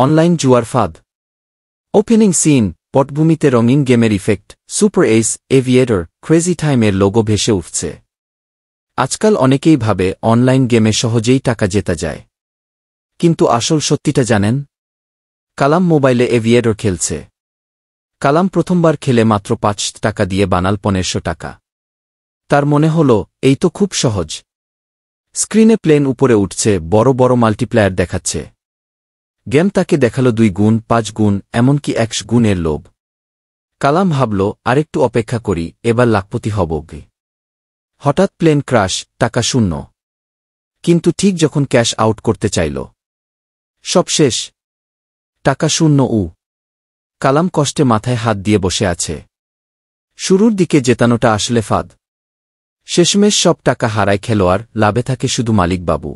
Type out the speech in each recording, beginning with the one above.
Online জুয়ার ফাঁদ। Opening scene, পটভূমিতে রঙিন গেমের ইফেক্ট, সুপার এইস, এভিয়েটর, ক্রেজি টাইমের লোগো ভেসে উঠছে। আজকাল অনেকেই ভাবে অনলাইন গেমে সহজেই টাকা জেতা যায়। কিন্তু আসল সত্যিটা জানেন? কালাম মোবাইলে এভিয়েটর খেলছে। কালাম প্রথমবার খেলে মাত্র ৫ টাকা দিয়ে বানাল ১৫০০ টাকা। তার মনে হল, এই তো খুব সহজ। স্ক্রিনে প্লেন উপরে উঠছে, বড় বড় মাল্টিপ্লায়ার দেখাচ্ছে। গেম তাকে দেখাল ২ গুণ, ৫ গুণ, এমনকি ১০০ গুণের লোভ। কালাম ভাবল, আরেকটু অপেক্ষা করি, এবার লাখপতি হব। হঠাৎ প্লেন ক্রাশ, টাকা শূন্য। কিন্তু ঠিক যখন ক্যাশ আউট করতে চাইল, সব শেষ। টাকা শূন্য। কালাম কষ্টে মাথায় হাত দিয়ে বসে আছে। শুরুর দিকে জেতানোটা আসলে ফাঁদ। শেষমেশ সব টাকা হারায় খেলোয়াড়, লাভে থাকে শুধু মালিকবাবু।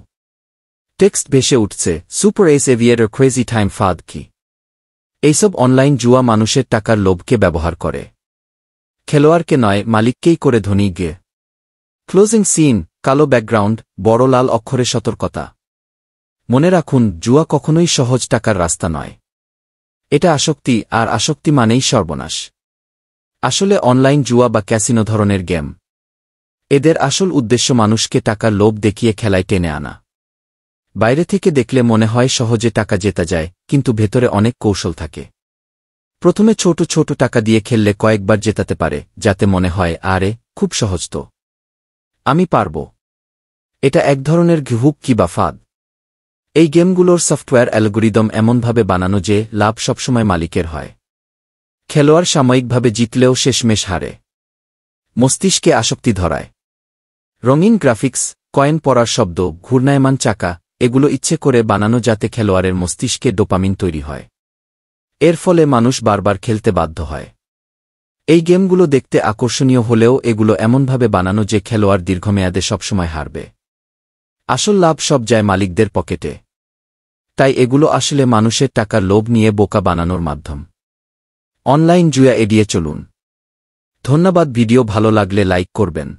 টেক্সট ভেসে উঠছে, সুপার এইস, এভিয়েটর, ক্রেজি টাইম। ফাঁদ কি? এইসব অনলাইন জুয়া মানুষের টাকার লোভকে ব্যবহার করে। খেলোয়াড়কে নয়, মালিককেই করে ধনী গে। ক্লোজিং সিন, কালো ব্যাকগ্রাউন্ড, বড় লাল অক্ষরে সতর্কতা। মনে রাখুন, জুয়া কখনোই সহজ টাকার রাস্তা নয়। এটা আসক্তি, আর আসক্তি মানেই সর্বনাশ। আসলে অনলাইন জুয়া বা ক্যাসিনো ধরনের গেম, এদের আসল উদ্দেশ্য মানুষকে টাকার লোভ দেখিয়ে খেলায় টেনে আনা। বাইরে থেকে দেখলে মনে হয় সহজে টাকা জেতা যায়, কিন্তু ভেতরে অনেক কৌশল থাকে। প্রথমে ছোট ছোট টাকা দিয়ে খেললে কয়েকবার জেতাতে পারে, যাতে মনে হয়, আরে খুব সহজ তো, আমি পারব। এটা এক ধরনের হুক কিংবা ফাঁদ। এই গেমগুলোর সফটওয়্যার অ্যালগরিদম এমনভাবে বানানো যে লাভ সবসময় মালিকের হয়। খেলোয়াড় সাময়িকভাবে জিতলেও শেষমেশ হারে। মস্তিষ্কে আসক্তি ধরায়। রঙিন গ্রাফিক্স, কয়েন পড়ার শব্দ, ঘূর্ণায়মান চাকা, এগুলো ইচ্ছে করে বানানো যাতে খেলোয়াড়ের মস্তিষ্কে ডোপামিন তৈরি হয়। এর ফলে মানুষ বারবার খেলতে বাধ্য হয়। এই গেমগুলো দেখতে আকর্ষণীয় হলেও এগুলো এমনভাবে বানানো যে খেলোয়াড় দীর্ঘমেয়াদে সবসময় হারবে। আসল লাভ সব যায় মালিকদের পকেটে। তাই এগুলো আসলে মানুষের টাকার লোভ নিয়ে বোকা বানানোর মাধ্যম। অনলাইন জুয়া এড়িয়ে চলুন। ধন্যবাদ। ভিডিও ভালো লাগলে লাইক করবেন।